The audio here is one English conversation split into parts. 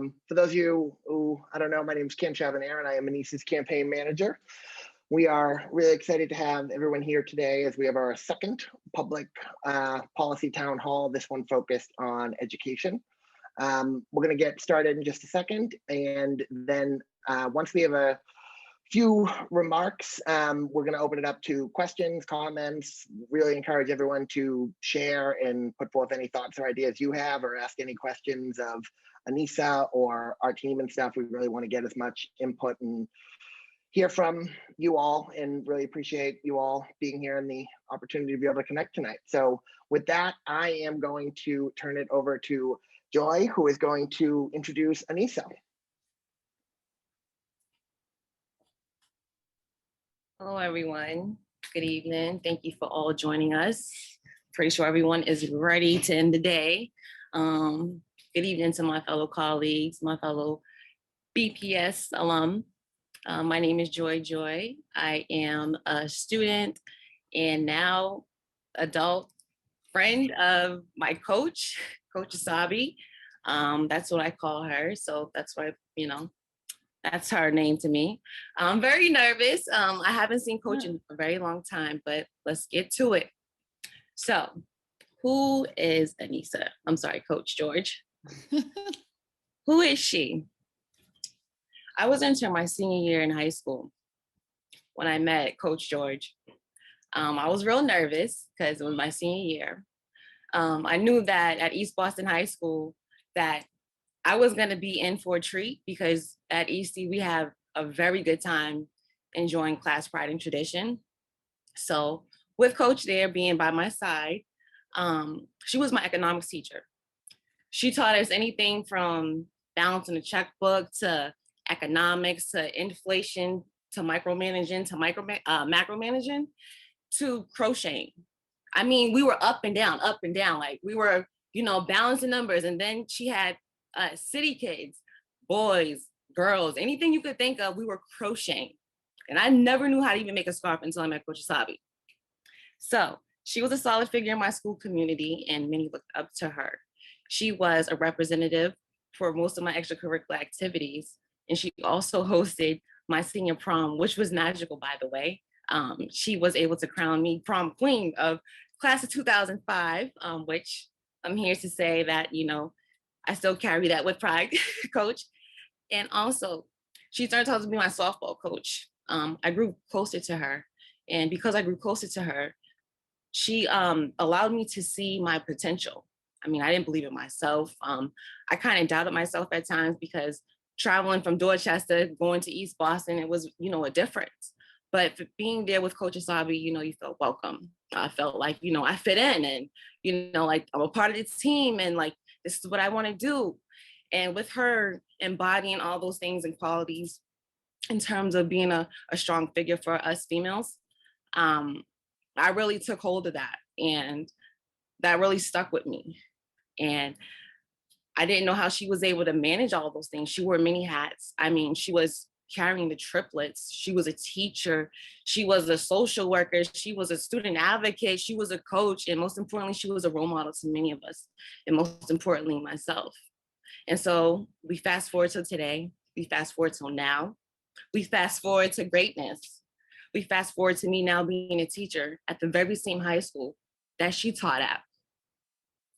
For those of you who I don't know, my name is Ken Chavanair, and I am Anissa's campaign manager. We are really excited to have everyone here today as we have our second public policy town hall, this one focused on education. We're going to get started in just a second, and then once we have a few remarks, we're going to open it up to questions, comments. Really encourage everyone to share and put forth any thoughts or ideas you have, or ask any questions of Anissa or our team and stuff. We really want to get as much input and hear from you all, and really appreciate you all being here and the opportunity to be able to connect tonight. So with that, I am going to turn it over to Joy, who is going to introduce Anissa. Hello, everyone. Good evening. Thank you for all joining us. Pretty sure everyone is ready to end the day. Good evening to my fellow colleagues, my fellow BPS alum. My name is Joy. I am a student and now adult friend of my coach, Coach Asabi. That's what I call her. So that's why, that's her name to me. I'm very nervous. I haven't seen Coach in a very long time, but let's get to it. So who is Anissa? I'm sorry, Coach George. Who is she? I was entering my senior year in high school when I met Coach George. I was real nervous because it was my senior year. I knew that at East Boston High School that I was going to be in for a treat, because at EC we have a very good time enjoying class pride and tradition. So with Coach there being by my side, she was my economics teacher. She taught us anything from balancing the checkbook to economics to inflation to micromanaging to macromanaging to crocheting. I mean, we were up and down, like we were, balancing numbers. And then she had city kids, boys, girls, anything you could think of, we were crocheting. And I never knew how to even make a scarf until I met Coach Asabi. So she was a solid figure in my school community, and many looked up to her. She was a representative for most of my extracurricular activities, and she also hosted my senior prom, which was magical, by the way. She was able to crown me prom queen of class of 2005, which I'm here to say that, I still carry that with pride, Coach. And also, she started to be my softball coach. I grew closer to her. And because I grew closer to her, she allowed me to see my potential. I mean, I didn't believe in myself. I kind of doubted myself at times, because traveling from Dorchester, going to East Boston, it was, a difference. But being there with Coach Asabi, you felt welcome. I felt like, I fit in, and, like I'm a part of this team, and like, this is what I want to do. And with her embodying all those things and qualities in terms of being a strong figure for us females, I really took hold of that, and that really stuck with me. And I didn't know how she was able to manage all those things. She wore many hats. I mean, she was carrying the triplets. She was a teacher. She was a social worker. She was a student advocate. She was a coach. And most importantly, she was a role model to many of us. And most importantly, myself. And so we fast forward to today. We fast forward till now. We fast forward to greatness. We fast forward to me now being a teacher at the very same high school that she taught at.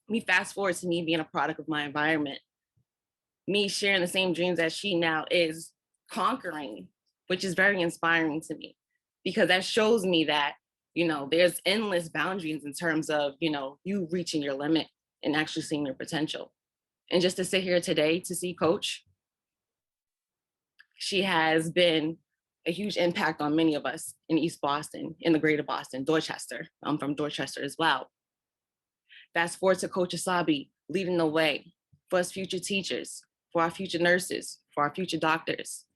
We fast forward to me being a product of my environment. Me sharing the same dreams that she now is conquering, which is very inspiring to me, because that shows me that, there's endless boundaries in terms of, you reaching your limit and actually seeing your potential. And just to sit here today to see Coach, she has been a huge impact on many of us in East Boston, in the greater Boston, Dorchester. I'm from Dorchester as well. Fast forward to Coach Asabi leading the way for us future teachers, for our future nurses, for our future doctors,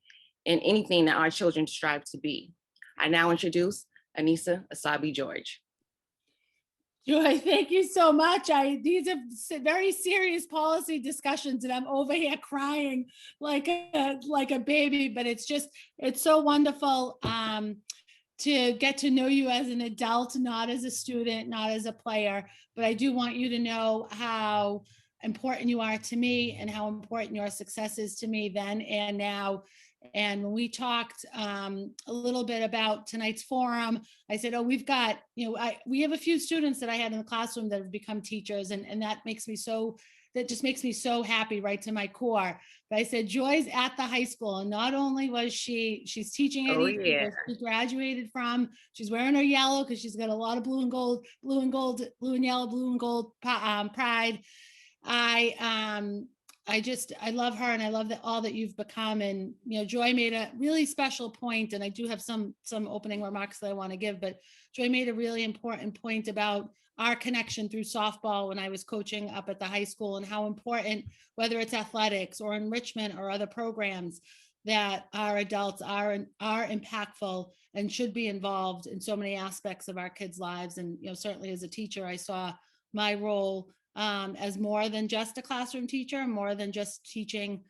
and anything that our children strive to be. I now introduce Anissa Asabi George. Joy, thank you so much. These are very serious policy discussions, and I'm over here crying like a baby, but it's so wonderful to get to know you as an adult, not as a student, not as a player. But I do want you to know how important you are to me and how important your success is to me then and now. And when we talked a little bit about tonight's forum, I said, oh, we've got, we have a few students that I had in the classroom that have become teachers, and that just makes me so happy right to my core. But I said, Joy's at the high school, and not only was she's teaching at EQ, yeah. where she graduated from, she's wearing her yellow because she's got a lot of blue and yellow, blue and gold pride. I love her, and I love all that you've become. And Joy made a really special point, and I do have some opening remarks that I want to give, but Joy made a really important point about our connection through softball when I was coaching up at the high school, and how important, whether it's athletics or enrichment or other programs, that our adults are impactful and should be involved in so many aspects of our kids' lives. And certainly as a teacher, I saw my role as more than just a classroom teacher, more than just teaching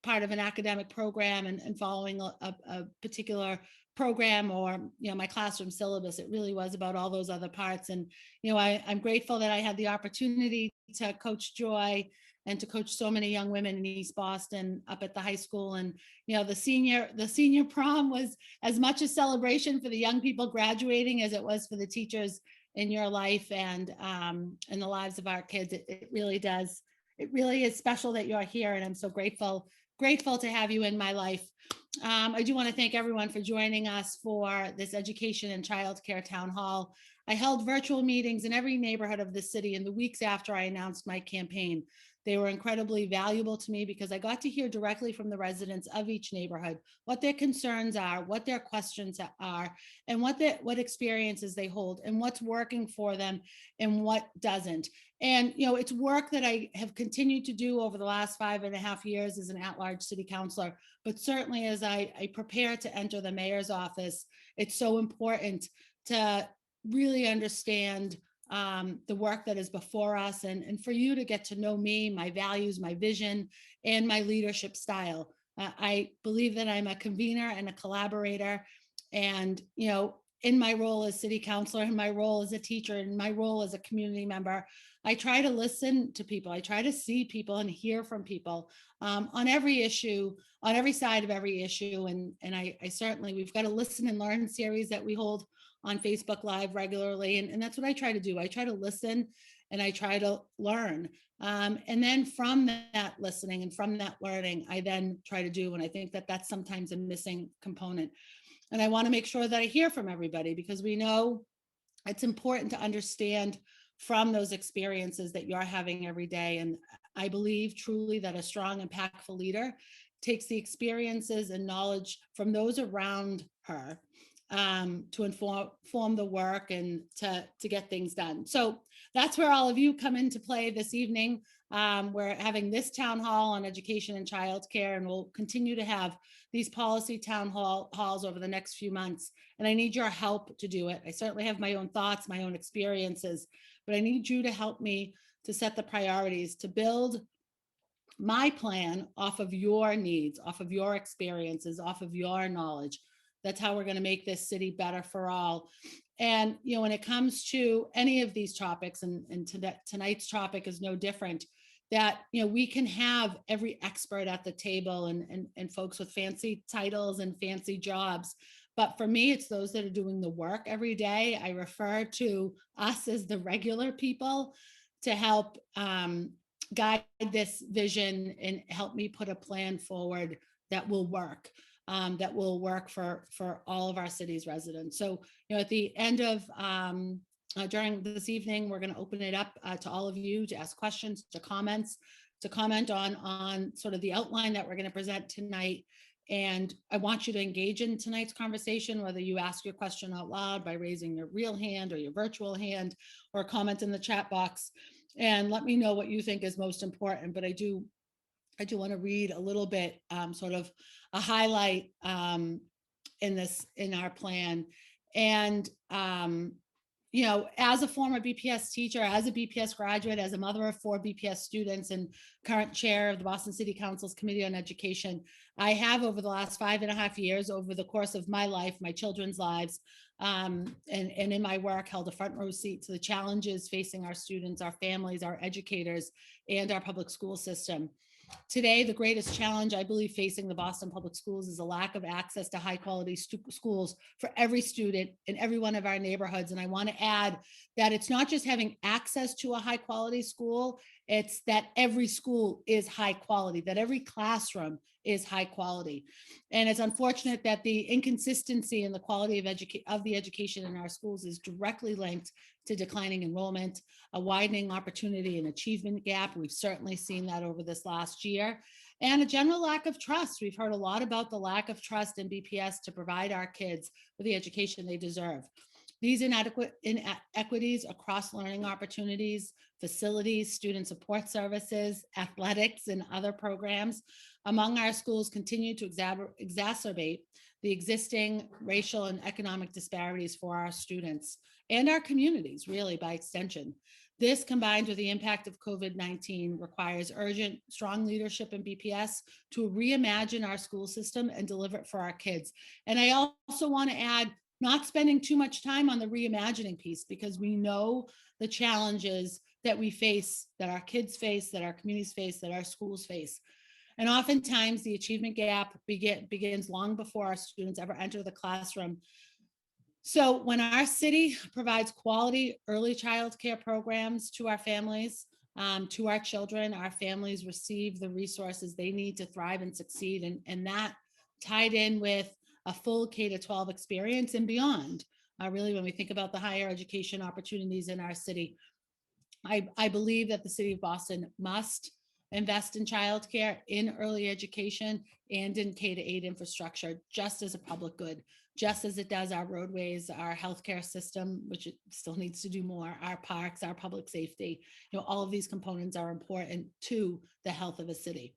part of an academic program and following a particular program or my classroom syllabus. It really was about all those other parts. And I'm grateful that I had the opportunity to coach Joy and to coach so many young women in East Boston up at the high school. And the senior prom was as much a celebration for the young people graduating as it was for the teachers in your life and in the lives of our kids. It really does. It really is special that you're here, and I'm so grateful to have you in my life. I do want to thank everyone for joining us for this education and childcare town hall. I held virtual meetings in every neighborhood of the city in the weeks after I announced my campaign. They were incredibly valuable to me because I got to hear directly from the residents of each neighborhood what their concerns are, what their questions are, and what experiences they hold, and what's working for them and what doesn't. And it's work that I have continued to do over the last 5.5 years as an at-large city councilor. But certainly as I prepare to enter the mayor's office, it's so important to really understand the work that is before us, and for you to get to know me, my values, my vision, and my leadership style. I believe that I'm a convener and a collaborator, and in my role as city councilor, in my role as a teacher, in my role as a community member, I try to listen to people. I try to see people and hear from people on every issue, on every side of every issue. And I certainly, we've got a listen and learn series that we hold on Facebook Live regularly. And that's what I try to do. I try to listen and I try to learn. And then from that listening and from that learning, I then try to do. And I think that that's sometimes a missing component. And I want to make sure that I hear from everybody, because we know it's important to understand from those experiences that you're having every day. And I believe truly that a strong, impactful leader takes the experiences and knowledge from those around her to inform the work and to get things done. So that's where all of you come into play this evening. We're having this town hall on education and childcare, and we'll continue to have these policy town halls over the next few months. And I need your help to do it. I certainly have my own thoughts, my own experiences, but I need you to help me to set the priorities, to build my plan off of your needs, off of your experiences, off of your knowledge. That's how we're going to make this city better for all. And when it comes to any of these topics, and tonight's topic is no different, that we can have every expert at the table and folks with fancy titles and fancy jobs. But for me, it's those that are doing the work every day. I refer to us as the regular people to help guide this vision and help me put a plan forward that will work. That will work for all of our city's residents. So, at the end of during this evening, we're going to open it up to all of you to ask questions, to comment on sort of the outline that we're going to present tonight. And I want you to engage in tonight's conversation, whether you ask your question out loud by raising your real hand or your virtual hand, or comment in the chat box, and let me know what you think is most important. But I do want to read a little bit, sort of a highlight in our plan. And as a former BPS teacher, as a BPS graduate, as a mother of 4 BPS students, and current chair of the Boston City Council's Committee on Education, I have, over the last 5.5 years, over the course of my life, my children's lives, and in my work held a front row seat to the challenges facing our students, our families, our educators, and our public school system. Today, the greatest challenge I believe facing the Boston Public Schools is a lack of access to high quality schools for every student in every one of our neighborhoods. And I want to add that it's not just having access to a high quality school, it's that every school is high quality, that every classroom is high quality. And it's unfortunate that the inconsistency in the quality of the education in our schools is directly linked to declining enrollment, a widening opportunity and achievement gap. We've certainly seen that over this last year, and a general lack of trust. We've heard a lot about the lack of trust in BPS to provide our kids with the education they deserve. These inequities across learning opportunities, facilities, student support services, athletics, and other programs among our schools continue to exacerbate the existing racial and economic disparities for our students and our communities, really, by extension. This, combined with the impact of COVID-19, requires urgent, strong leadership in BPS to reimagine our school system and deliver it for our kids. And I also want to add, not spending too much time on the reimagining piece, because we know the challenges that we face, that our kids face, that our communities face, that our schools face. And oftentimes the achievement gap begins long before our students ever enter the classroom. So when our city provides quality early child care programs to our families, to our children, our families receive the resources they need to thrive and succeed. And that tied in with a full K-12 experience and beyond. Really, when we think about the higher education opportunities in our city, I believe that the city of Boston must invest in childcare, in early education, and in K-8 infrastructure, just as a public good, just as it does our roadways, our healthcare system, which it still needs to do more, our parks, our public safety. All of these components are important to the health of a city.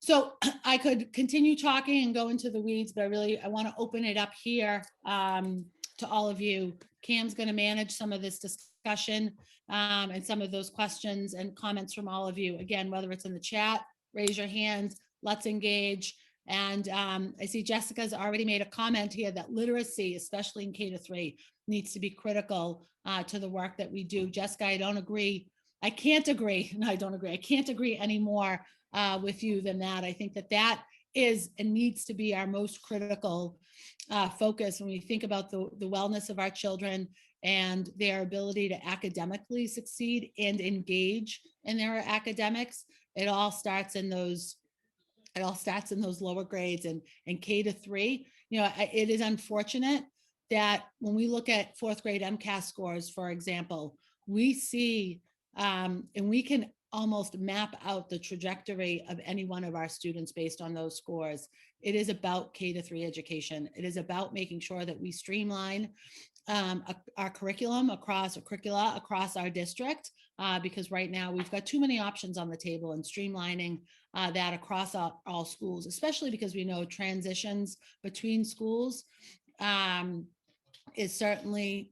So I could continue talking and go into the weeds, but I want to open it up here to all of you. Cam's going to manage some of this discussion and some of those questions and comments from all of you. Again, whether it's in the chat, raise your hands, let's engage. And I see Jessica's already made a comment here that literacy, especially in K-3, needs to be critical to the work that we do. Jessica, I don't agree. I can't agree. No, I don't agree. I can't agree anymore with you than that. I think that is and needs to be our most critical focus when we think about the wellness of our children and their ability to academically succeed and engage in their academics. It all starts in those lower grades and K-3. It is unfortunate that when we look at fourth grade MCAS scores, for example, we see and we can almost map out the trajectory of any one of our students based on those scores. It is about K-3 education. It is about making sure that we streamline our curricula across our district, because right now we've got too many options on the table, and streamlining that across all schools, especially because we know transitions between schools is certainly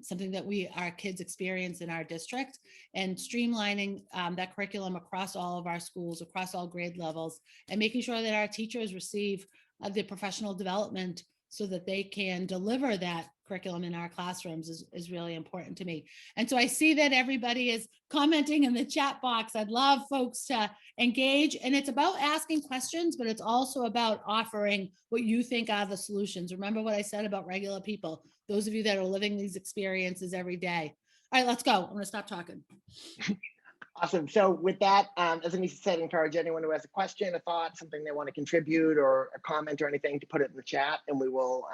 something that our kids experience in our district, and streamlining that curriculum across all of our schools, across all grade levels, and making sure that our teachers receive the professional development so that they can deliver that curriculum in our classrooms is really important to me. And so I see that everybody is commenting in the chat box. I'd love folks to engage, and it's about asking questions, but it's also about offering what you think are the solutions. Remember what I said about regular people, those of you that are living these experiences every day. All right, let's go. I'm gonna stop talking. Awesome. So with that, as Anissa said, encourage anyone who has a question, a thought, something they want to contribute, or a comment or anything, to put it in the chat, and we will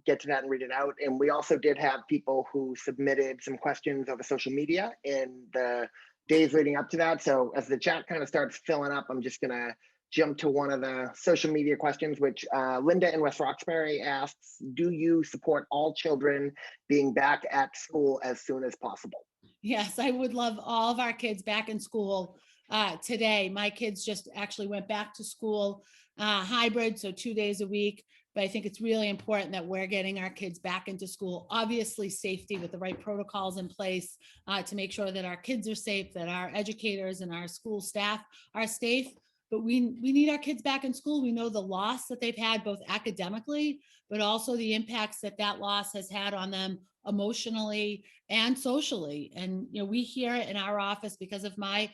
get to that and read it out. And we also did have people who submitted some questions over social media in the days leading up to that. So as the chat kind of starts filling up, I'm just going to jump to one of the social media questions, which Linda in West Roxbury asks, do you support all children being back at school as soon as possible? Yes, I would love all of our kids back in school today. My kids just actually went back to school hybrid, so 2 days a week. But I think it's really important that we're getting our kids back into school. Obviously, safety with the right protocols in place to make sure that our kids are safe, that our educators and our school staff are safe. but we need our kids back in school. We know the loss that they've had both academically, but also the impacts that that loss has had on them emotionally and socially. And, you know, we hear it in our office because of my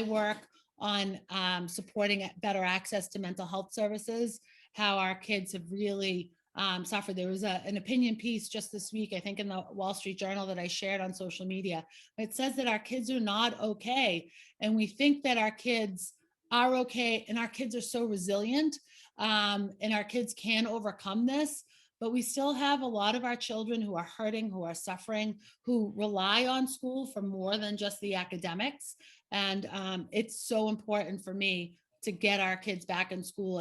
work on supporting better access to mental health services, how our kids have really suffered. There was an opinion piece just this week, I think in the Wall Street Journal, that I shared on social media. It says that our kids are not okay. And we think that our kids are okay, and our kids are so resilient, and our kids can overcome this. But we still have a lot of our children who are hurting, who are suffering, who rely on school for more than just the academics. And it's so important for me to get our kids back in school.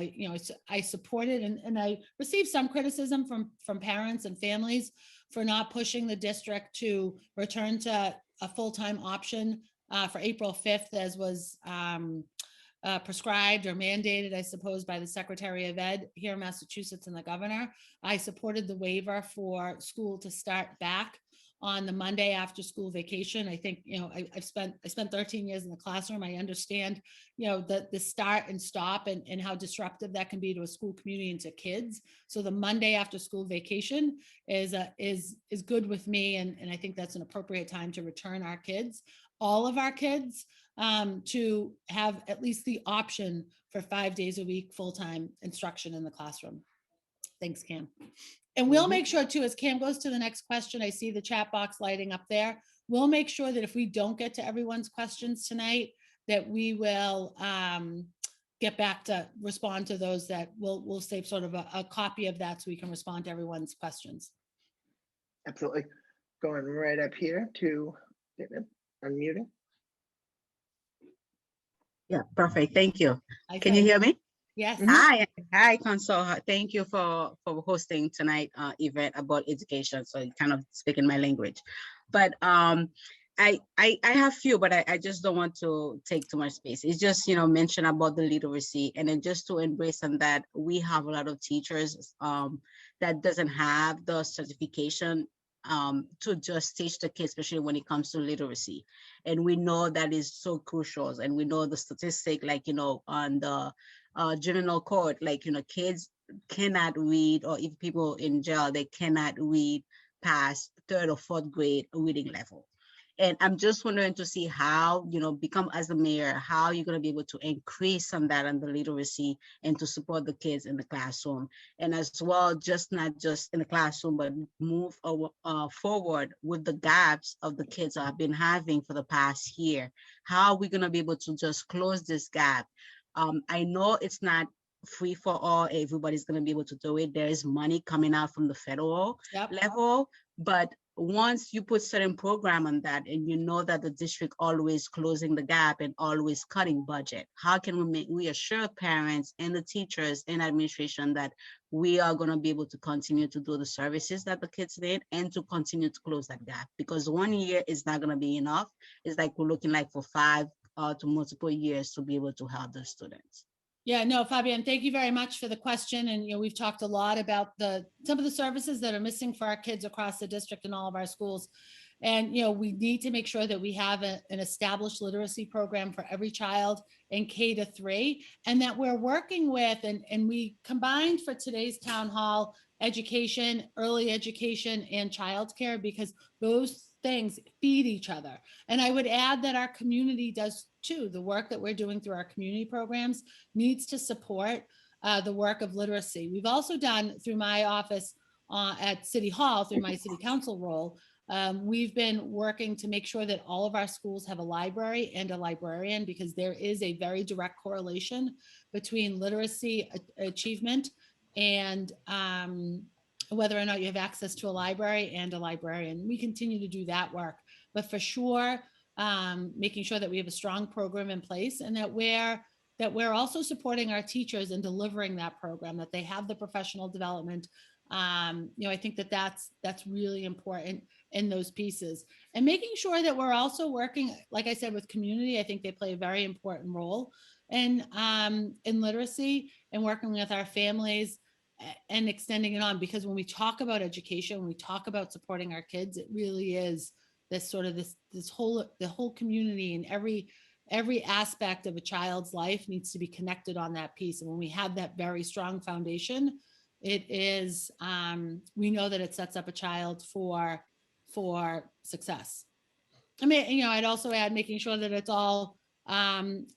I support it, and I received some criticism from parents and families for not pushing the district to return to a full-time option for April 5th, as was prescribed or mandated, I suppose, by the Secretary of Ed here in Massachusetts and the governor. I supported the waiver for school to start back on the Monday after school vacation. I think, I spent 13 years in the classroom. I understand, the start and stop and how disruptive that can be to a school community and to kids. So the Monday after school vacation is good with me. And I think that's an appropriate time to return our kids, all of our kids, to have at least the option for 5 days a week, full-time instruction in the classroom. Thanks, Cam. And we'll make sure too, as Cam goes to the next question, I see the chat box lighting up there. We'll make sure that if we don't get to everyone's questions tonight, that we will get back to respond to those, that we'll save sort of a copy of that so we can respond to everyone's questions. Absolutely. Going right up here to unmuting. Yeah, perfect. Thank you. Can you thought- hear me? Yes. Hi, Council. Thank you for hosting tonight event about education. So kind of speaking my language, but I have few, but I just don't want to take too much space. It's just, mention about the literacy, and then just to embrace on that, we have a lot of teachers that doesn't have the certification to just teach the kids, especially when it comes to literacy. And we know that is so crucial. And we know the statistic, like, on the juvenile court, like, kids cannot read, or if people in jail, they cannot read past 3rd or 4th grade reading level. And I'm just wondering to see how, become as a mayor, how you're going to be able to increase on that and the literacy and to support the kids in the classroom. And as well, just not just in the classroom, but move forward with the gaps of the kids I've been having for the past year. How are we going to be able to just close this gap? I know it's not free for all. Everybody's going to be able to do it. There is money coming out from the federal level, but once you put certain program on that, and you know that the district always closing the gap and always cutting budget, how can we assure parents and the teachers and administration that we are going to be able to continue to do the services that the kids need and to continue to close that gap? Because 1 year is not going to be enough. It's like we're looking like for 5 to multiple years to be able to help the students. Yeah, no, Fabian, thank you very much for the question. And, we've talked a lot about some of the services that are missing for our kids across the district and all of our schools. And, we need to make sure that we have an established literacy program for every child in K to 3, and that we're working with, and we combined for today's town hall, education, early education, and childcare, because those things feed each other. And I would add that our community does too. The work that we're doing through our community programs needs to support the work of literacy. We've also done through my office at City Hall, through my city council role, we've been working to make sure that all of our schools have a library and a librarian, because there is a very direct correlation between literacy achievement and whether or not you have access to a library and a librarian. We continue to do that work, but for sure, making sure that we have a strong program in place, and that we're also supporting our teachers in delivering that program, that they have the professional development. I think that's really important in those pieces, and making sure that we're also working, like I said, with community. I think they play a very important role in literacy, and working with our families and extending it on, because when we talk about education, when we talk about supporting our kids, it really is this sort of the whole community and every aspect of a child's life needs to be connected on that piece. And when we have that very strong foundation, it is, we know that it sets up a child for success. I mean, you know, I'd also add making sure that it's all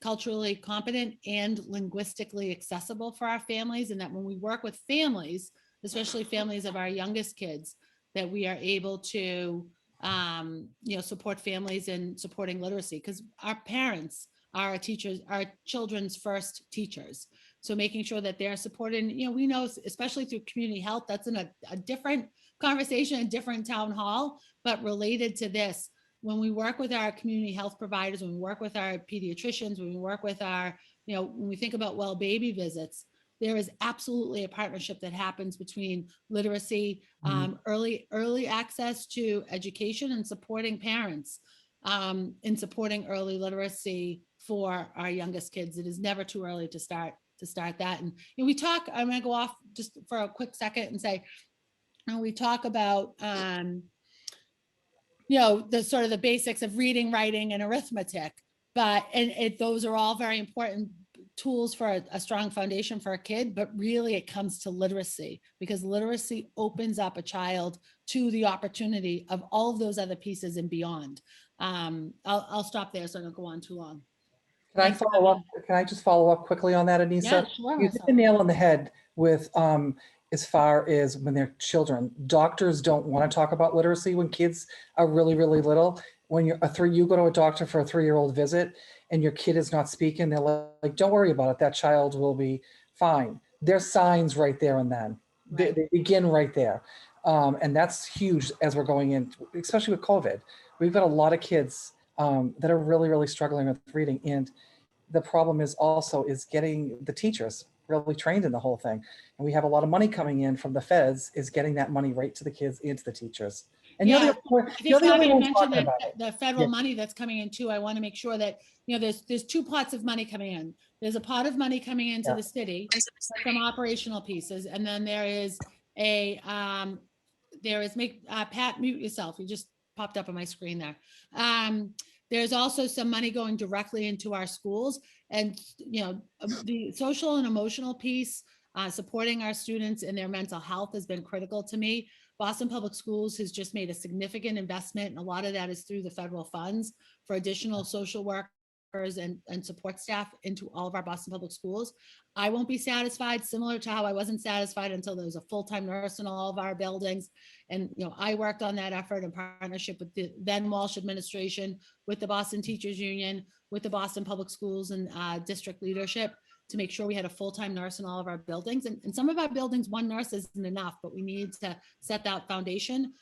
culturally competent and linguistically accessible for our families, and that when we work with families, especially families of our youngest kids, that we are able to you know, support families in supporting literacy, because our parents are our teachers, our children's first teachers. So making sure that they're supported, you know, we know, especially through community health, that's in a different conversation, a different town hall, but related to this, when we work with our community health providers, when we work with our pediatricians, when we work with our, you know, when we think about well baby visits, there is absolutely a partnership that happens between literacy, early access to education, and supporting parents in supporting early literacy for our youngest kids. It is never too early to start that. And you know, we talk, I'm gonna go off just for a quick second and say, you know, we talk about you know, the sort of the basics of reading, writing, and arithmetic, but those are all very important tools for a strong foundation for a kid, but really it comes to literacy, because literacy opens up a child to the opportunity of all of those other pieces and beyond. I'll stop there so I don't go on too long. Can I follow up? Can I just follow up quickly on that, Anissa? Yeah, sure. You hit the nail on the head with as far as when they're children. Doctors don't want to talk about literacy when kids are really, really little. When you're you go to a doctor for a 3-year-old visit and your kid is not speaking, they're like, don't worry about it. That child will be fine. There's signs right there and then. Right. They begin right there. And that's huge as we're going in, especially with COVID. We've got a lot of kids that are really, really struggling with reading. And the problem is also getting the teachers really trained in the whole thing. And we have a lot of money coming in from the feds, is getting that money right to the kids and to the teachers. And Yeah, you're the only one mentioned talking that about it. the federal money that's coming in too. I want to make sure that, you know, there's 2 pots of money coming in. There's a pot of money coming into the city from operational pieces, and then there is a Pat, mute yourself. You just popped up on my screen there. There's also some money going directly into our schools, and you know, the social and emotional piece, supporting our students in their mental health has been critical to me. Boston Public Schools has just made a significant investment, and a lot of that is through the federal funds for additional social workers and support staff into all of our Boston Public Schools. I won't be satisfied, similar to how I wasn't satisfied until there was a full-time nurse in all of our buildings. And you know, I worked on that effort in partnership with the then Walsh administration, with the Boston Teachers Union, with the Boston Public Schools and district leadership, to make sure we had a full-time nurse in all of our buildings. And some of our buildings, 1 nurse isn't enough, but we need to set that foundation.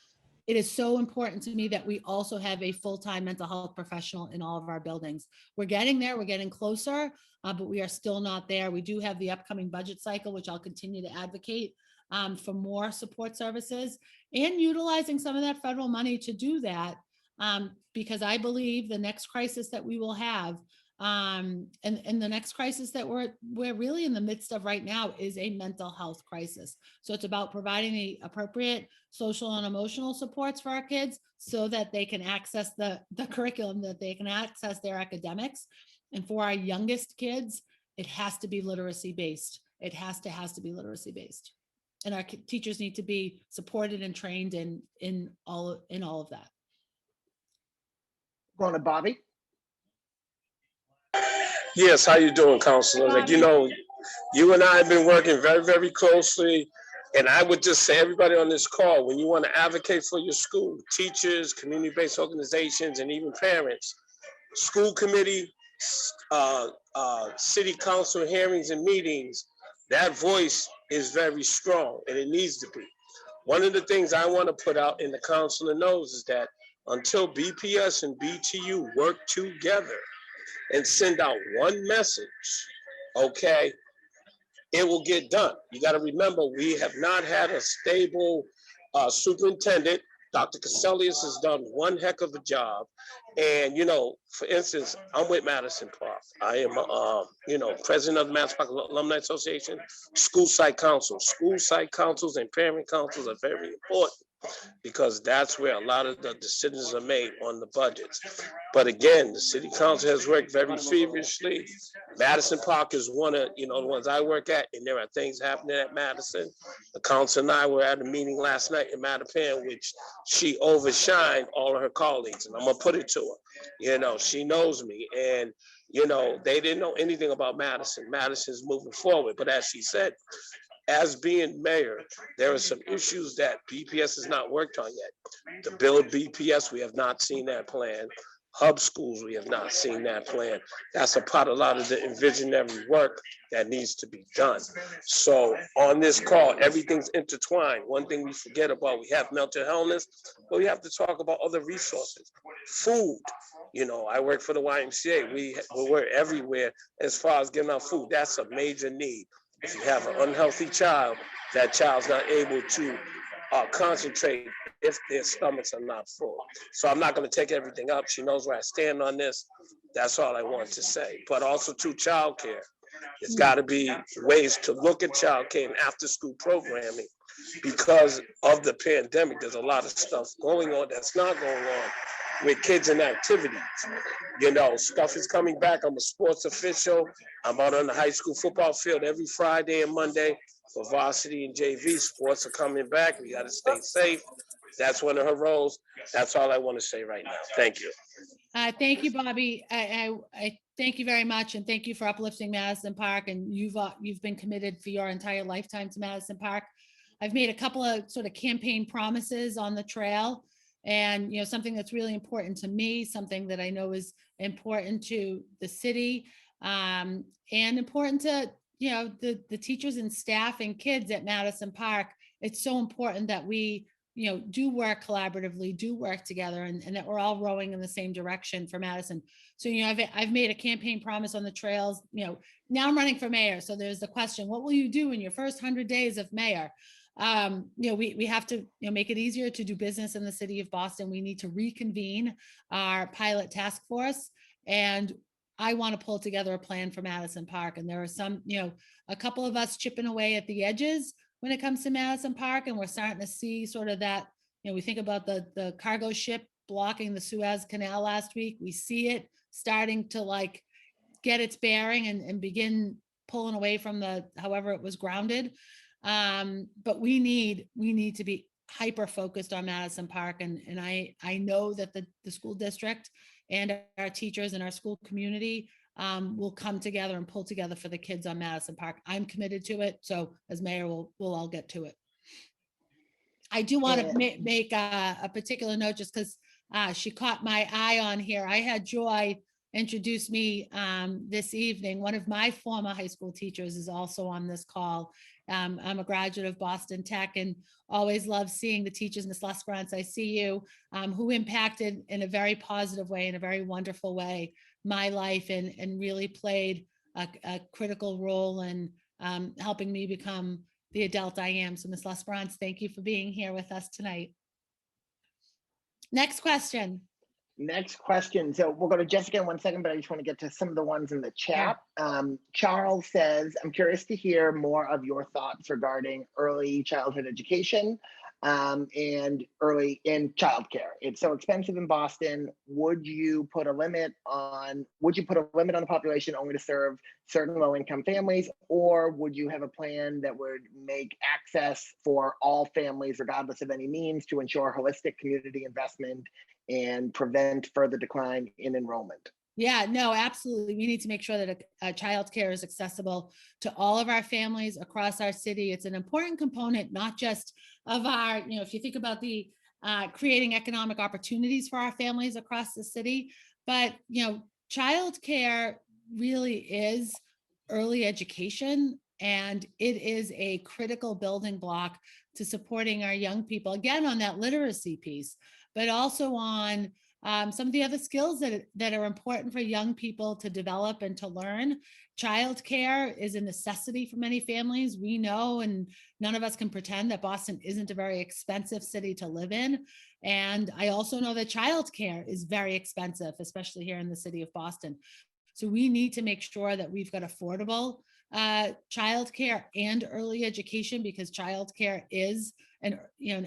It is so important to me that we also have a full-time mental health professional in all of our buildings. We're getting there, we're getting closer, but we are still not there. We do have the upcoming budget cycle, which I'll continue to advocate for more support services and utilizing some of that federal money to do that, because I believe the next crisis that we will have, and the next crisis that we're really in the midst of right now, is a mental health crisis. So it's about providing the appropriate social and emotional supports for our kids so that they can access the curriculum, that they can access their academics. And for our youngest kids, it has to be literacy based. It has to be literacy based. And our teachers need to be supported and trained in all of that. Going to Bobby. Yes, how you doing, Counselor? Like, you know, you and I have been working very, very closely. And I would just say, everybody on this call, when you want to advocate for your school, teachers, community-based organizations, and even parents, school committee, city council hearings and meetings, that voice is very strong, and it needs to be. One of the things I want to put out in the counselor knows is that until BPS and BTU work together and send out one message, okay, it will get done. You got to remember, we have not had a stable superintendent. Dr. Caselius has done one heck of a job. And, you know, for instance, I'm with Madison Park. I am, you know, president of the Madison Park Alumni Association, school site council. School site councils and parent councils are very important. because that's where a lot of the decisions are made on the budgets. But again, the city council has worked very feverishly. Madison Park is one of, the ones I work at, and there are things happening at Madison. The council and I were at a meeting last night in Mattapan, which she overshined all of her colleagues, and I'm gonna put it to her. She knows me, and they didn't know anything about Madison. Madison's moving forward, but as she said, as being mayor, there are some issues that BPS has not worked on yet. To build BPS, we have not seen that plan. Hub schools, we have not seen that plan. That's a part of a lot of the envisionary work that needs to be done. So on this call, everything's intertwined. One thing we forget about, we have mental illness, but we have to talk about other resources. Food, I work for the YMCA. We're everywhere as far as giving out food. That's a major need. If you have an unhealthy child, that child's not able to concentrate if their stomachs are not full. So I'm not going to take everything up. She knows where I stand on this. That's all I want to say. But also to childcare. There's got to be ways to look at childcare and after-school programming. Because of the pandemic, there's a lot of stuff going on that's not going on with kids and activities. Stuff is coming back. I'm a sports official. I'm out on the high school football field every Friday and Monday for varsity and JV. Sports are coming back. We got to stay safe. That's one of her roles. That's all I want to say right now. Thank you. Thank you, Bobby. I thank you very much, and thank you for uplifting Madison Park. And you've been committed for your entire lifetime to Madison Park. I've made a couple of sort of campaign promises on the trail, and something that's really important to me, something that I know is important to the city, and important to the teachers and staff and kids at Madison Park. It's so important that we do work collaboratively, do work together, and that we're all rowing in the same direction for Madison. So, I've made a campaign promise on the trails. Now I'm running for mayor. So there's the question, what will you do in your first 100 days of mayor? We have to make it easier to do business in the city of Boston. We need to reconvene our pilot task force, and I want to pull together a plan for Madison Park. And there are some, a couple of us chipping away at the edges when it comes to Madison Park, and we're starting to see sort of that. We think about the cargo ship blocking the Suez Canal last week. We see it starting to get its bearing and begin pulling away from however it was grounded. But we need to be hyper focused on Madison Park. And I know that the school district and our teachers and our school community will come together and pull together for the kids on Madison Park. I'm committed to it. So as mayor, we'll all get to it. I do want to make a particular note, just because she caught my eye on here. I had Joy introduce me this evening. One of my former high school teachers is also on this call. I'm a graduate of Boston Tech and always love seeing the teachers. Ms. Lesperance, I see you, who impacted in a very positive way, in a very wonderful way, my life, and really played a critical role in helping me become the adult I am. So Ms. Lesperance, thank you for being here with us tonight. Next question. So we'll go to Jessica in 1 second, but I just want to get to some of the ones in the chat. Charles says, I'm curious to hear more of your thoughts regarding early childhood education and early in childcare. It's so expensive in Boston. Would you put a limit on the population only to serve certain low-income families, or would you have a plan that would make access for all families, regardless of any means, to ensure holistic community investment and prevent further decline in enrollment? Yeah, no, absolutely. We need to make sure that childcare is accessible to all of our families across our city. It's an important component, not just of our, if you think about the creating economic opportunities for our families across the city, but, childcare really is early education, and it is a critical building block to supporting our young people, again, on that literacy piece, but also on some of the other skills that are important for young people to develop and to learn. Childcare is a necessity for many families. We know, and none of us can pretend that Boston isn't a very expensive city to live in. And I also know that childcare is very expensive, especially here in the city of Boston. So we need to make sure that we've got affordable childcare and early education, because childcare is an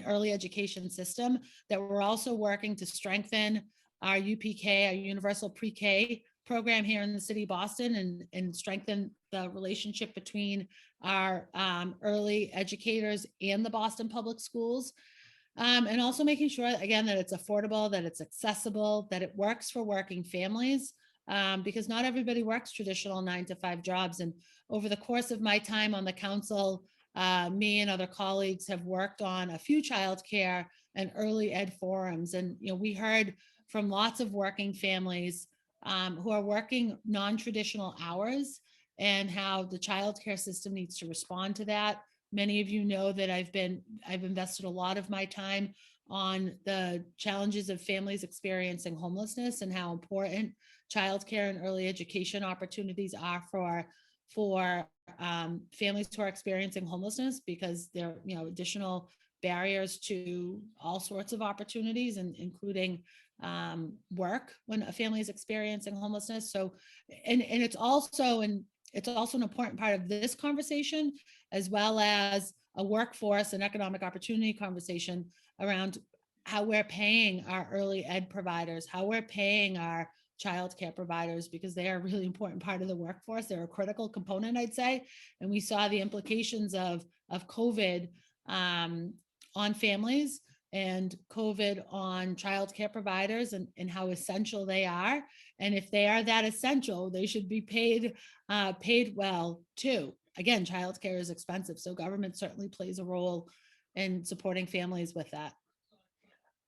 early education system, that we're also working to strengthen our UPK, our Universal Pre-K program here in the city of Boston, and strengthen the relationship between our early educators and the Boston Public Schools. And also making sure, again, that it's affordable, that it's accessible, that it works for working families, because not everybody works traditional 9-to-5 jobs. And over the course of my time on the council, me and other colleagues have worked on a few childcare and early ed forums. And, we heard from lots of working families who are working non-traditional hours, and how the childcare system needs to respond to that. Many of you know that I've invested a lot of my time on the challenges of families experiencing homelessness, and how important childcare and early education opportunities are for families who are experiencing homelessness, because there are additional barriers to all sorts of opportunities, and including work when a family is experiencing homelessness. So, and it's also an important part of this conversation, as well as a workforce and economic opportunity conversation around how we're paying our early ed providers, how we're paying our childcare providers, because they are a really important part of the workforce. They're a critical component, I'd say. And we saw the implications of COVID on families, and COVID on childcare providers, and how essential they are. And if they are that essential, they should be paid well too. Again, childcare is expensive, so government certainly plays a role in supporting families with that.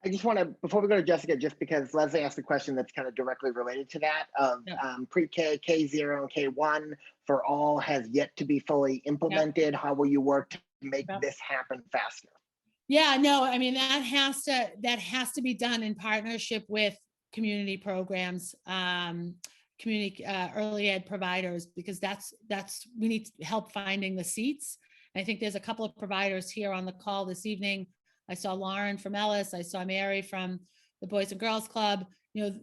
I just want to, before we go to Jessica, just because Leslie asked a question that's kind of directly related to that, of pre-K, K0, and K1 for all has yet to be fully implemented. How will you work to make this happen faster? Yeah, no, I mean, that has to be done in partnership with community programs, community early ed providers, because we need help finding the seats. And I think there's a couple of providers here on the call this evening. I saw Lauren from Ellis. I saw Mary from the Boys and Girls Club.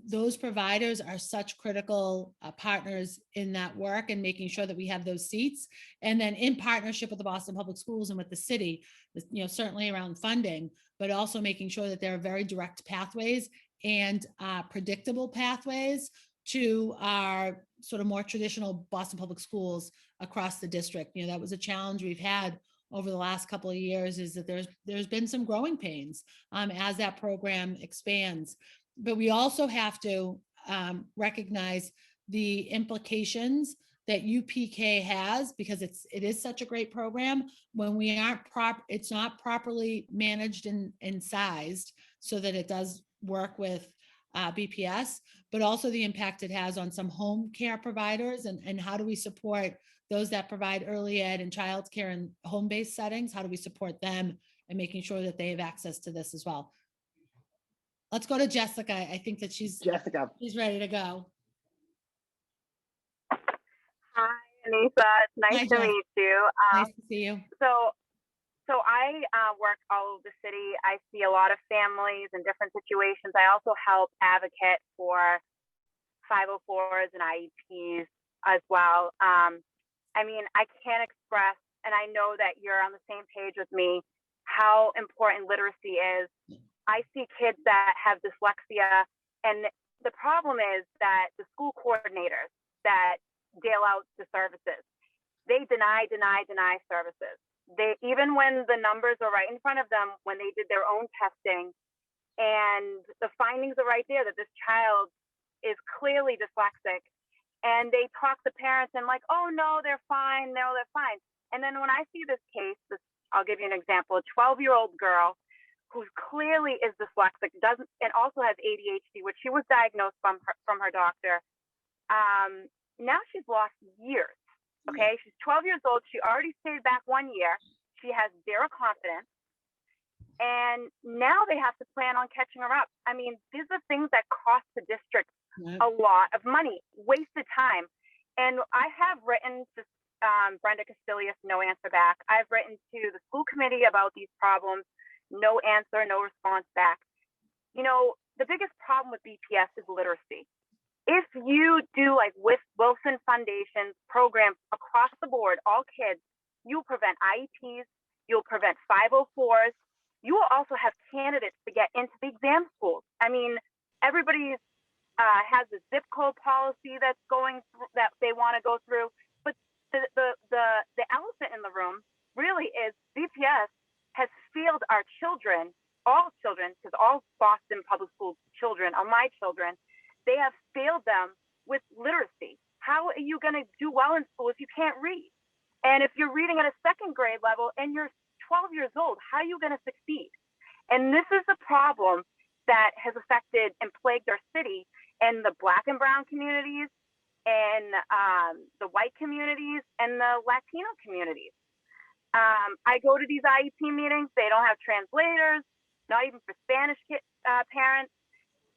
Those providers are such critical partners in that work, and making sure that we have those seats. And then in partnership with the Boston Public Schools and with the city, certainly around funding, but also making sure that there are very direct pathways and predictable pathways to our sort of more traditional Boston Public Schools across the district. That was a challenge we've had over the last couple of years, is that there's been some growing pains as that program expands. But we also have to recognize the implications that UPK has, because it is such a great program, when it's not properly managed and sized so that it does work with BPS, but also the impact it has on some home care providers, and how do we support those that provide early ed and childcare in home-based settings? How do we support them, and making sure that they have access to this as well? Let's go to Jessica. I think that she's ready to go. Hi, Anissa. It's nice to meet you. Nice to see you. So I work all over the city. I see a lot of families in different situations. I also help advocate for 504s and IEPs as well. I mean, I can't express, and I know that you're on the same page with me, how important literacy is. I see kids that have dyslexia, and the problem is that the school coordinators that deal out the services, they deny services. Even when the numbers are right in front of them, when they did their own testing, and the findings are right there that this child is clearly dyslexic, and they talk to parents and like, oh no, they're fine, no, they're fine. And then when I see this case, I'll give you an example, a 12-year-old girl who clearly is dyslexic, and also has ADHD, which she was diagnosed from her doctor. Now she's lost years. Okay, she's 12 years old. She already stayed back 1 year. She has zero confidence, and now they have to plan on catching her up. I mean, these are things that cost the district a lot of money, wasted time. And I have written to Brenda Castillius, no answer back. I've written to the school committee about these problems, no answer, no response back. The biggest problem with BPS is literacy. if you do like with Wilson Foundation's programs across the board, all kids, you'll prevent IEPs, you'll prevent 504s, you will also have candidates to get into the exam schools. I mean, everybody has a zip code policy that's going through, that they want to go through, but the elephant in the room really is BPS has failed our children, all children, because all Boston Public School children are my children. They have failed them with literacy. How are you going to do well in school if you can't read? And if you're reading at a second grade level and you're 12 years old, how are you going to succeed? And this is a problem that has affected and plagued our city and the Black and brown communities and the white communities and the Latino communities. I go to these IEP meetings. They don't have translators, not even for Spanish parents,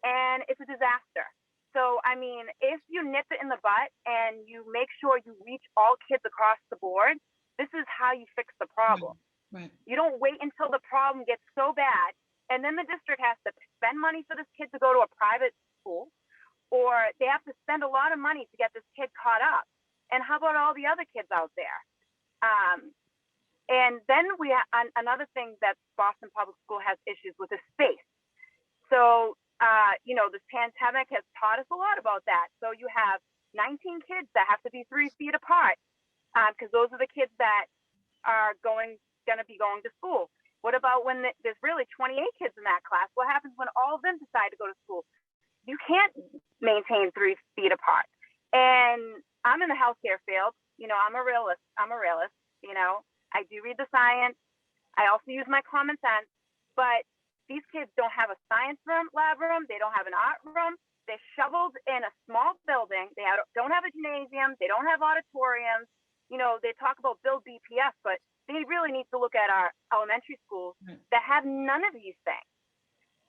and it's a disaster. So, I mean, if you nip it in the butt and you make sure you reach all kids across the board, this is how you fix the problem. Right. You don't wait until the problem gets so bad, and then the district has to spend money for this kid to go to a private school, or they have to spend a lot of money to get this kid caught up. And how about all the other kids out there? And then we have another thing that Boston Public School has issues with is space. So, you know, this pandemic has taught us a lot about that. So you have 19 kids that have to be 3 feet apart because those are the kids that are going to be going to school. What about when there's really 28 kids in that class? What happens when all of them decide to go to school? You can't maintain 3 feet apart. And I'm in the healthcare field. You know, I'm a realist. You know, I do read the science. I also use my common sense. But these kids don't have a science lab room. They don't have an art room. They're shoveled in a small building. They don't have a gymnasium. They don't have auditoriums. You know, they talk about build BPS, but they really need to look at our elementary schools that have none of these things.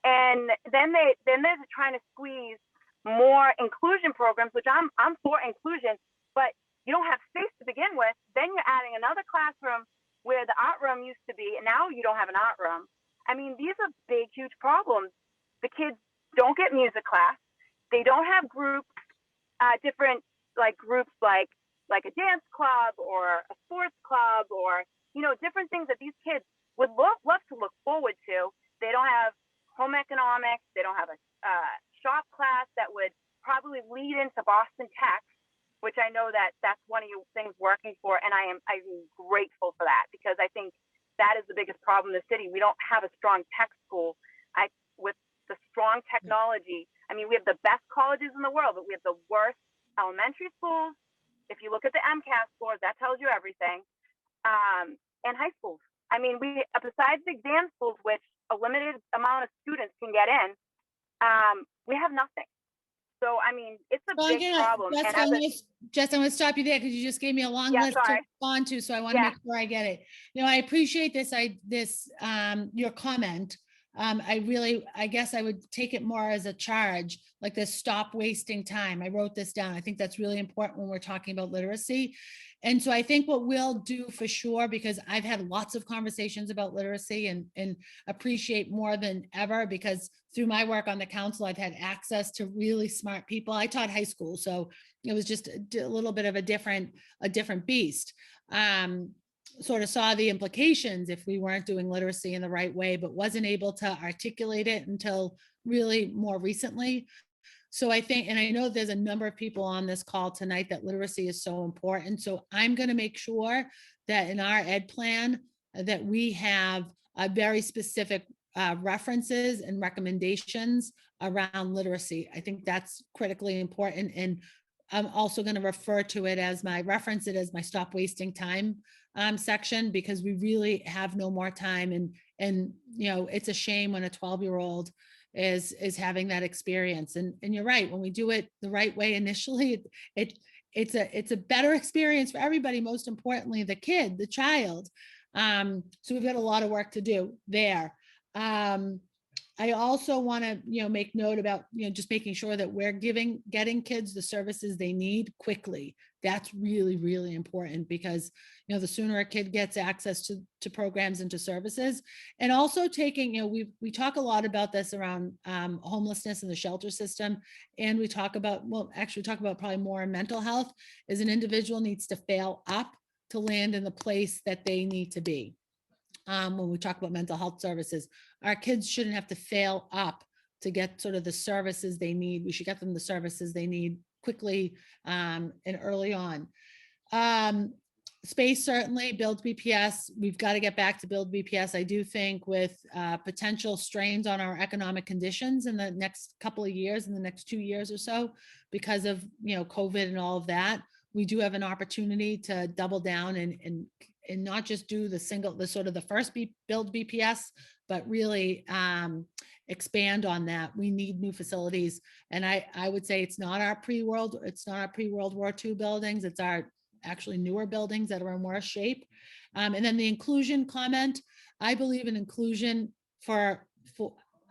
And then they're trying to squeeze more inclusion programs, which I'm for inclusion, but you don't have space to begin with. Then you're adding another classroom where the art room used to be, and now you don't have an art room. I mean, these are big, huge problems. The kids don't get music class. They don't have groups, different like groups like a dance club or a sports club or, you know, different things that these kids would love to look forward to. They don't have home economics. They don't have a shop class that would probably lead into Boston Tech, which I know that's one of your things working for. And I'm grateful for that because I think that is the biggest problem in the city. We don't have a strong tech school. With the strong technology, I mean, we have the best colleges in the world, but we have the worst elementary schools. If you look at the MCAS scores, that tells you everything. And high schools. I mean, besides the exam schools, which a limited amount of students can get in, we have nothing. So, I mean, it's a big problem. Jess, I'm going to stop you there because you just gave me a long list to respond to, so I want to make sure I get it. You know, I appreciate this your comment. I guess I would take it more as a charge, like this stop wasting time. I wrote this down. I think that's really important when we're talking about literacy. And so I think what we'll do for sure, because I've had lots of conversations about literacy and appreciate more than ever, because through my work on the council, I've had access to really smart people. I taught high school, so it was just a little bit of a different beast. Sort of saw the implications if we weren't doing literacy in the right way, but wasn't able to articulate it until really more recently. So I think, and I know there's a number of people on this call tonight that literacy is so important. So I'm going to make sure that in our ed plan that we have a very specific references and recommendations around literacy. I think that's critically important. And I'm also going to refer to it as reference it as my stop wasting time section, because we really have no more time. And you know, it's a shame when a 12-year-old is having that experience. And you're right, when we do it the right way initially, it's a better experience for everybody, most importantly, the kid, the child. So we've got a lot of work to do there. I also want to, make note about, just making sure that we're getting kids the services they need quickly. That's really, really important because, you know, the sooner a kid gets access to programs and to services, and also taking, you know, we talk a lot about this around homelessness and the shelter system. And we talk about, well, actually talk about probably more mental health, is an individual needs to fail up to land in the place that they need to be. When we talk about mental health services, our kids shouldn't have to fail up to get sort of the services they need. We should get them the services they need quickly and early on. Space, certainly, build BPS. We've got to get back to build BPS. I do think with potential strains on our economic conditions in the next couple of years, in the next 2 years or so, because of, you know, COVID and all of that, we do have an opportunity to double down and not just do the sort of the first build BPS, but really expand on that. We need new facilities. And I would say it's not our pre-World War II buildings. It's our actually newer buildings that are in worse shape. And then the inclusion comment, I believe in inclusion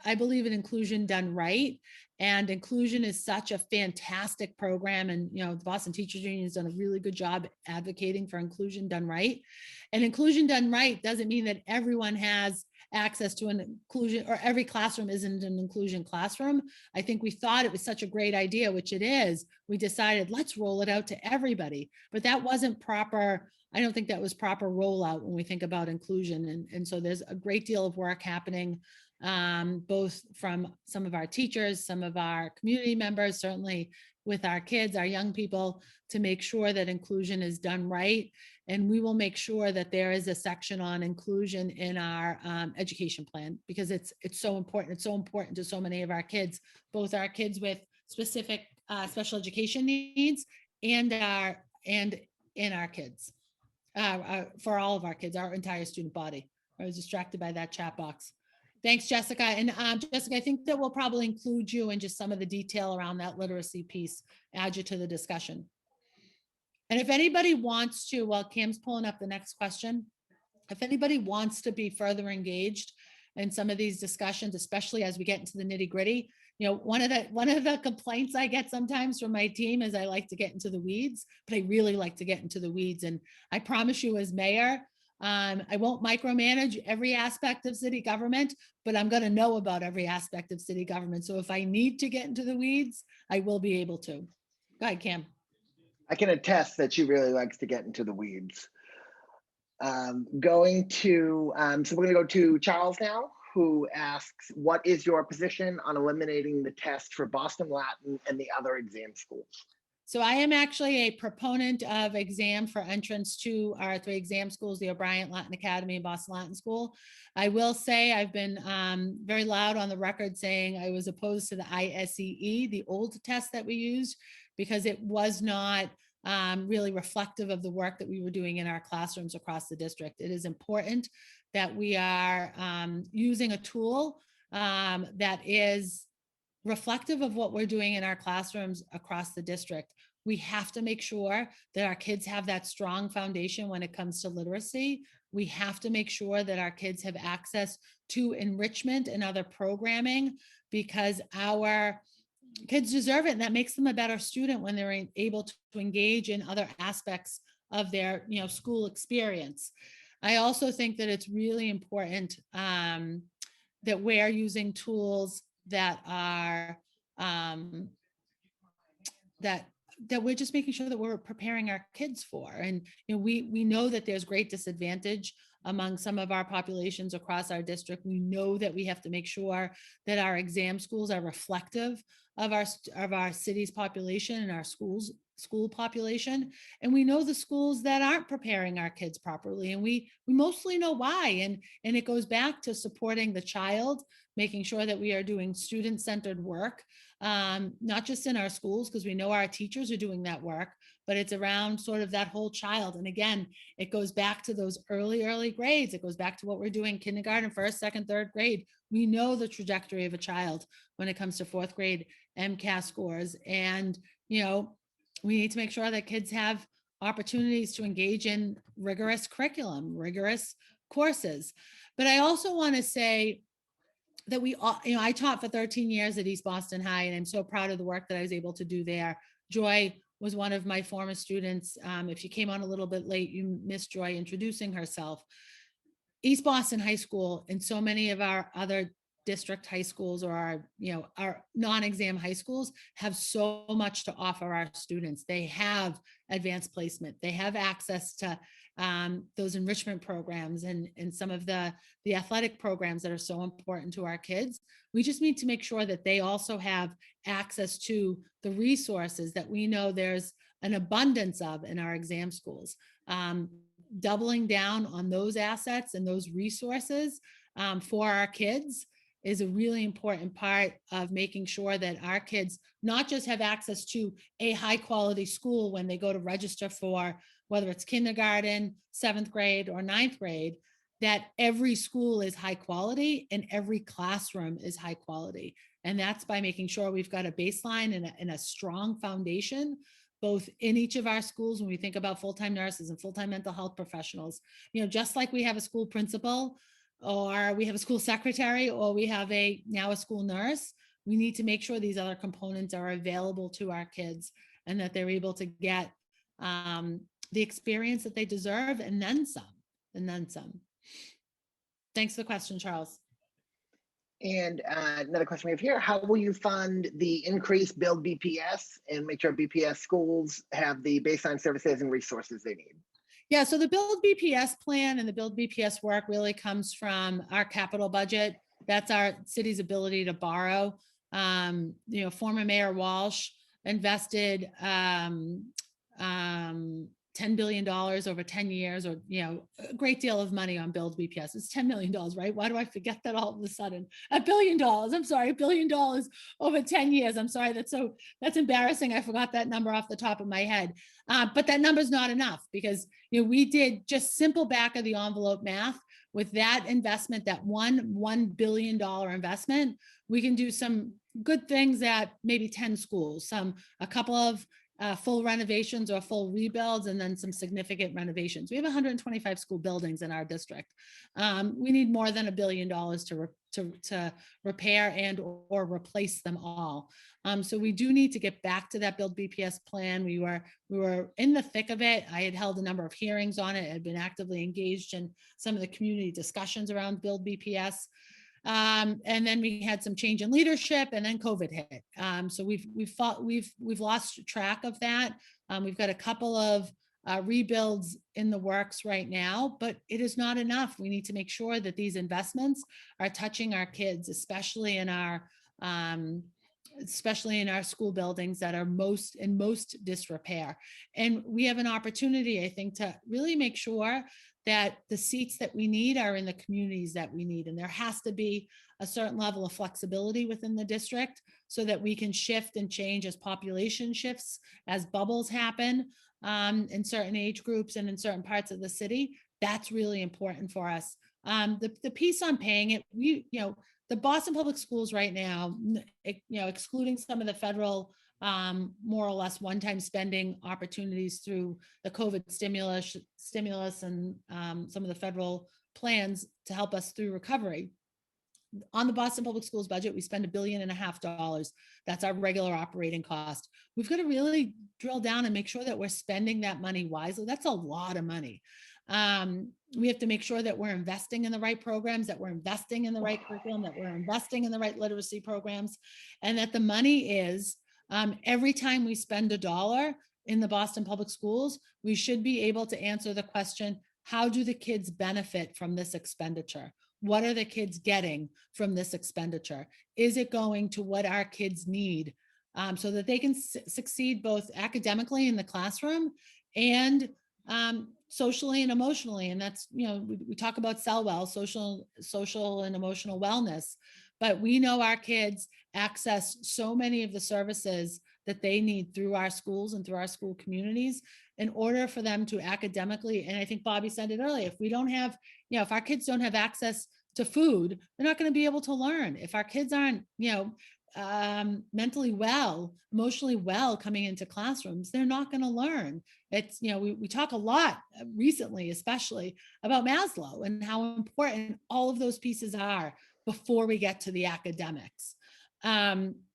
I believe in inclusion done right. And inclusion is such a fantastic program. And, you know, the Boston Teachers Union has done a really good job advocating for inclusion done right. And inclusion done right doesn't mean that everyone has access to an inclusion, or every classroom isn't an inclusion classroom. I think we thought it was such a great idea, which it is. We decided, let's roll it out to everybody. But that wasn't proper. I don't think that was proper rollout when we think about inclusion. And so there's a great deal of work happening, both from some of our teachers, some of our community members, certainly with our kids, our young people, to make sure that inclusion is done right. And we will make sure that there is a section on inclusion in our education plan, because it's so important. It's so important to so many of our kids, both our kids with specific special education needs and in our kids, for all of our kids, our entire student body. I was distracted by that chat box. Thanks, Jessica. And Jessica, I think that we'll probably include you in just some of the detail around that literacy piece, add you to the discussion. And if anybody wants to, while Cam's pulling up the next question, if anybody wants to be further engaged in some of these discussions, especially as we get into the nitty gritty, you know, one of the complaints I get sometimes from my team is I like to get into the weeds, but I really like to get into the weeds. And I promise you, as mayor, I won't micromanage every aspect of city government, but I'm going to know about every aspect of city government. So if I need to get into the weeds, I will be able to. Go ahead, Cam. I can attest that she really likes to get into the weeds. So we're going to go to Charles now, who asks, what is your position on eliminating the test for Boston Latin and the other exam schools? So I am actually a proponent of exam for entrance to our 3 exam schools, the O'Brien Latin Academy and Boston Latin School. I will say I've been very loud on the record saying I was opposed to the ISEE, the old test that we used, because it was not really reflective of the work that we were doing in our classrooms across the district. It is important that we are using a tool that is reflective of what we're doing in our classrooms across the district. We have to make sure that our kids have that strong foundation when it comes to literacy. We have to make sure that our kids have access to enrichment and other programming, because our kids deserve it, and that makes them a better student when they're able to engage in other aspects of their, you know, school experience. I also think that it's really important that we're using tools that are that we're just making sure that we're preparing our kids for. And you know, we know that there's great disadvantage among some of our populations across our district. We know that we have to make sure that our exam schools are reflective of our city's population and our school population. And we know the schools that aren't preparing our kids properly, and we mostly know why. And it goes back to supporting the child, making sure that we are doing student-centered work, not just in our schools, because we know our teachers are doing that work, but it's around sort of that whole child. And again, it goes back to those early grades. It goes back to what we're doing kindergarten, first, second, third grade. We know the trajectory of a child when it comes to 4th grade MCAS scores. And, you know, we need to make sure that kids have opportunities to engage in rigorous curriculum, rigorous courses. But I also want to say that we all, you know, I taught for 13 years at East Boston High, and I'm so proud of the work that I was able to do there. Joy was one of my former students. If you came on a little bit late, you missed Joy introducing herself. East Boston High School and so many of our other district high schools or our non-exam high schools have so much to offer our students. They have advanced placement. They have access to those enrichment programs and some of the athletic programs that are so important to our kids. We just need to make sure that they also have access to the resources that we know there's an abundance of in our exam schools. Doubling down on those assets and those resources for our kids is a really important part of making sure that our kids not just have access to a high quality school when they go to register for whether it's kindergarten, 7th grade, or 9th grade, that every school is high quality and every classroom is high quality. And that's by making sure we've got a baseline and a strong foundation both in each of our schools. When we think about full-time nurses and full-time mental health professionals, just like we have a school principal or we have a school secretary or we have now a school nurse, we need to make sure these other components are available to our kids and that they're able to get the experience that they deserve and then some. Thanks for the question, Charles. And another question we have here, how will you fund the increased build BPS and make sure BPS schools have the baseline services and resources they need? Yeah, so the Build BPS plan and the Build BPS work really comes from our capital budget. That's our city's ability to borrow. Former Mayor Walsh invested $10 billion over 10 years, or a great deal of money on Build BPS. It's $10 million, right? Why do I forget that all of a sudden? $1 billion. I'm sorry, $1 billion over 10 years. I'm sorry, that's embarrassing. I forgot that number off the top of my head. But that number's not enough because we did just simple back of the envelope math. With that investment, that $1 billion investment, we can do some good things at maybe 10 schools, a couple of full renovations or full rebuilds, and then some significant renovations. We have 125 school buildings in our district. We need more than $1 billion to repair and or replace them all. So we do need to get back to that Build BPS plan. We were in the thick of it. I had held a number of hearings on it. I had been actively engaged in some of the community discussions around Build BPS. And then we had some change in leadership, and then COVID hit. So we've lost track of that. We've got a couple of rebuilds in the works right now, but it is not enough. We need to make sure that these investments are touching our kids, especially in our school buildings that are in most disrepair. And we have an opportunity, I think, to really make sure that the seats that we need are in the communities that we need. And there has to be a certain level of flexibility within the district so that we can shift and change as population shifts, as bubbles happen in certain age groups and in certain parts of the city. That's really important for us. The piece on paying it, the Boston Public Schools right now, excluding some of the federal more or less one-time spending opportunities through the COVID stimulus and some of the federal plans to help us through recovery. On the Boston Public Schools budget, we spend $1.5 billion. That's our regular operating cost. We've got to really drill down and make sure that we're spending that money wisely. That's a lot of money. We have to make sure that we're investing in the right programs, that we're investing in the right curriculum, that we're investing in the right literacy programs, and that the money is every time we spend $1 in the Boston Public Schools, we should be able to answer the question, how do the kids benefit from this expenditure? What are the kids getting from this expenditure? Is it going to what our kids need so that they can succeed both academically in the classroom and socially and emotionally? And that's, we talk about SELWELL, social and emotional wellness, but we know our kids access so many of the services that they need through our schools and through our school communities in order for them to academically, and I think Bobby said it earlier, if we don't have, if our kids don't have access to food, they're not going to be able to learn. If our kids aren't, mentally well, emotionally well coming into classrooms, they're not going to learn. It's, we talk a lot recently, especially about Maslow and how important all of those pieces are before we get to the academics.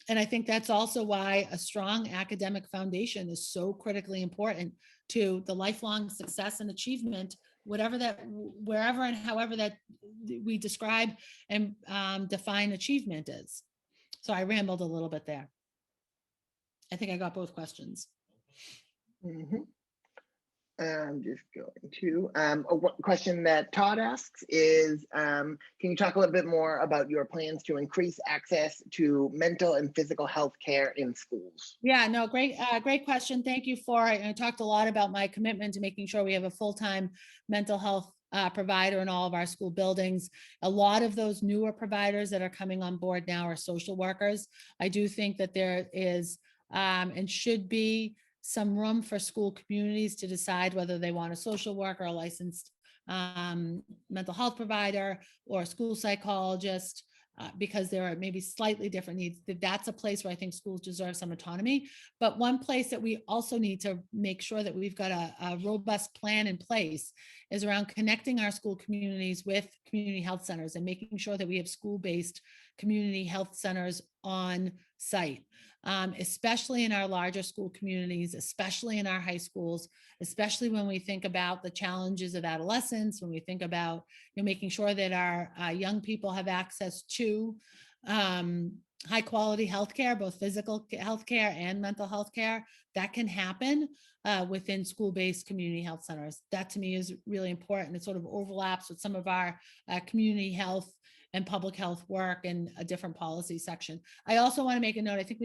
And I think that's also why a strong academic foundation is so critically important to the lifelong success and achievement, whatever that, wherever and however that we describe and define achievement is. So I rambled a little bit there. I think I got both questions. Mhm. I'm just going to, question that Todd asks is, can you talk a little bit more about your plans to increase access to mental and physical health care in schools? Yeah, no, great question. Thank you for it. I talked a lot about my commitment to making sure we have a full-time mental health provider in all of our school buildings. A lot of those newer providers that are coming on board now are social workers. I do think that there is and should be some room for school communities to decide whether they want a social worker, a licensed mental health provider, or a school psychologist, because there are maybe slightly different needs. That's a place where I think schools deserve some autonomy. But one place that we also need to make sure that we've got a robust plan in place is around connecting our school communities with community health centers and making sure that we have school-based community health centers on site. Especially in our larger school communities, especially in our high schools, especially when we think about the challenges of adolescence, when we think about making sure that our young people have access to high quality healthcare, both physical healthcare and mental health care. That can happen within school-based community health centers. That to me is really important. It sort of overlaps with some of our community health and public health work in a different policy section. I also want to make a note. I think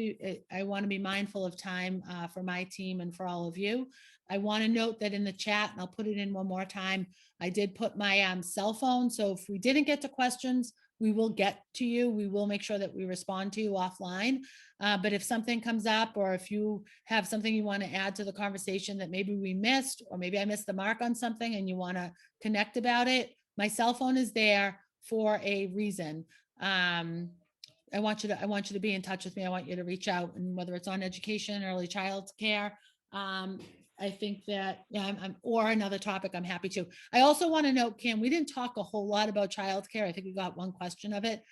I want to be mindful of time for my team and for all of you. I want to note that in the chat, and I'll put it in one more time, I did put my cell phone. So if we didn't get to questions, we will get to you. We will make sure that we respond to you offline. But if something comes up, or if you have something you want to add to the conversation that maybe we missed, or maybe I missed the mark on something and you want to connect about it, my cell phone is there for a reason. I want you to be in touch with me. I want you to reach out, and whether it's on education, early child care, I think that, or another topic, I'm happy to. I also want to note, Kim, we didn't talk a whole lot about childcare. I think we got one question of it.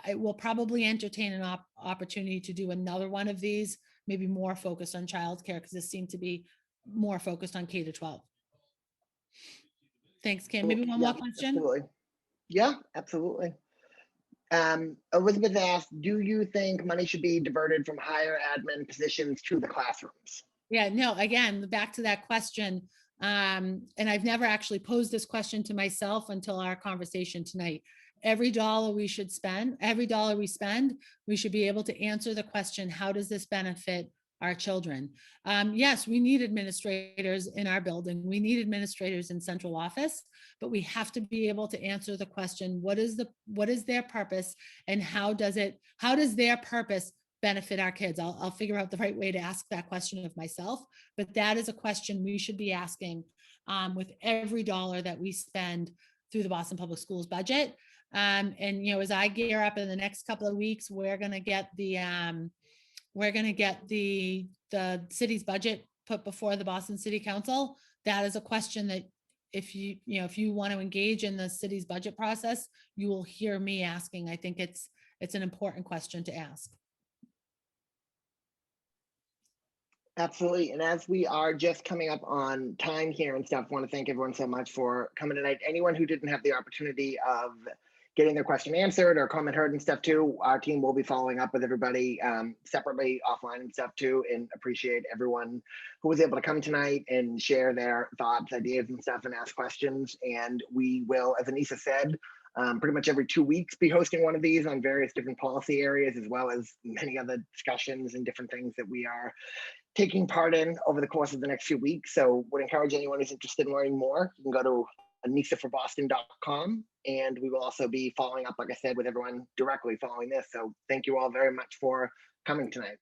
I will probably entertain an opportunity to do another one of these, maybe more focused on childcare, because this seemed to be more focused on K-12. Thanks, Kim. Maybe one more question. Absolutely. Yeah, absolutely. Elizabeth asked, do you think money should be diverted from higher admin positions to the classrooms? Yeah, no, again, back to that question. And I've never actually posed this question to myself until our conversation tonight. Every dollar we spend, we should be able to answer the question, how does this benefit our children? Yes, we need administrators in our building. We need administrators in central office, but we have to be able to answer the question, what is their purpose, and how does their purpose benefit our kids? I'll figure out the right way to ask that question of myself, but that is a question we should be asking with every dollar that we spend through the Boston Public Schools budget. And as I gear up in the next couple of weeks, we're going to get the city's budget put before the Boston City Council. That is a question that if you want to engage in the city's budget process, you will hear me asking. I think it's an important question to ask. Absolutely. And as we are just coming up on time here and stuff, I want to thank everyone so much for coming tonight. Anyone who didn't have the opportunity of getting their question answered or comment heard and stuff too, our team will be following up with everybody separately offline and stuff too, and appreciate everyone who was able to come tonight and share their thoughts, ideas and stuff and ask questions. And we will, as Anissa said, pretty much every 2 weeks be hosting one of these on various different policy areas, as well as many other discussions and different things that we are taking part in over the course of the next few weeks. So would encourage anyone who's interested in learning more, you can go to anissaforboston.com, and we will also be following up, like I said, with everyone directly following this. So thank you all very much for coming tonight.